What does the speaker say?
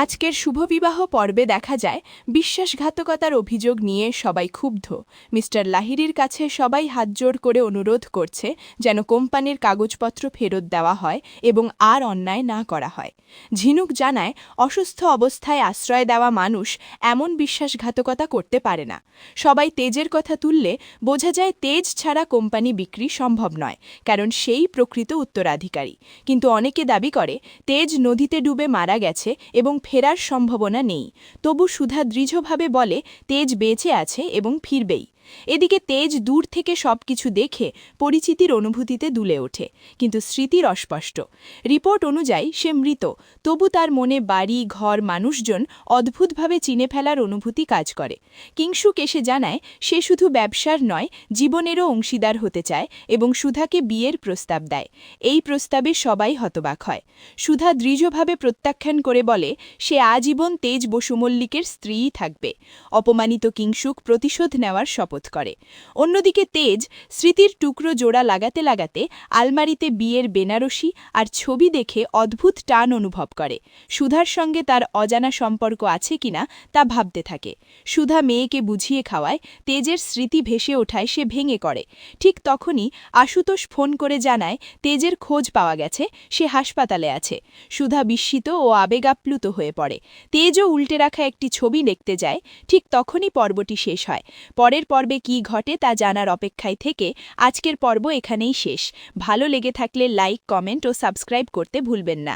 আজকের শুভবিবাহ পর্বে দেখা যায় বিশ্বাসঘাতকতার অভিযোগ নিয়ে সবাই ক্ষুব্ধ। মিস্টার লাহিড়ীর কাছে সবাই হাতজোড় করে অনুরোধ করছে যেন কোম্পানির কাগজপত্র ফেরত দেওয়া হয় এবং আর অন্যায় না করা হয়। ঝিনুক জানায় অসুস্থ অবস্থায় আশ্রয় দেওয়া মানুষ এমন বিশ্বাসঘাতকতা করতে পারে না। সবাই তেজের কথা তুললে বোঝা যায় তেজ ছাড়া কোম্পানি বিক্রি সম্ভব নয়, কারণ সেই প্রকৃত উত্তরাধিকারী। কিন্তু অনেকে দাবি করে তেজ নদীতে ডুবে মারা গেছে এবং ফেরার সম্ভাবনা নেই। তবু সুধা দৃঢ়ভাবে বলে তেজ বেঁচে আছে এবং ফিরবেই। এদিকে তেজ দূর থেকে সবকিছু দেখে পরিচিতির অনুভূতিতে দুলে ওঠে, কিন্তু স্মৃতির অস্পষ্ট। রিপোর্ট অনুযায়ী সে মৃত, তবু তার মনে বাড়ি ঘর মানুষজন অদ্ভুতভাবে চিনে ফেলার অনুভূতি কাজ করে। কিংশুক এসে জানায় সে শুধু ব্যবসার নয়, জীবনেরও অংশীদার হতে চায় এবং সুধাকে বিয়ের প্রস্তাব দেয়। এই প্রস্তাবে সবাই হতবাক হয়। সুধা দৃঢ়ভাবে প্রত্যাখ্যান করে বলে সে আজীবন তেজ বসু মল্লিকের স্ত্রীই থাকবে। অপমানিত কিংশুক প্রতিশোধ নেওয়ার শপথ করে। অন্যদিকে তেজ স্মৃতির টুকরো জোড়া লাগাতে লাগাতে আলমারিতে বিয়ের বেনারসি আর ছবি দেখে অদ্ভুত টান অনুভব করে। সুধার সঙ্গে তার অজানা সম্পর্ক আছে কিনা তা ভাবতে থাকে। সুধা মেয়েকে বুঝিয়ে খাওয়ায়, তেজের স্মৃতি ভেসে ওঠায় সে ভেঙে করে। ঠিক তখনই আশুতোষ ফোন করে জানায় তেজের খোঁজ পাওয়া গেছে, সে হাসপাতালে আছে। সুধা বিস্মিত ও আবেগাপ্লুত হয়ে পড়ে। তেজও উল্টে রাখা একটি ছবি দেখতে যায়। ঠিক তখনই পর্বটি শেষ হয়। পরের পর্বে কী ঘটে তা জানার অপেক্ষায় থেকে আজকের পর্ব এখানেই শেষ। ভালো লেগে থাকলে লাইক, কমেন্ট ও সাবস্ক্রাইব করতে ভুলবেন না।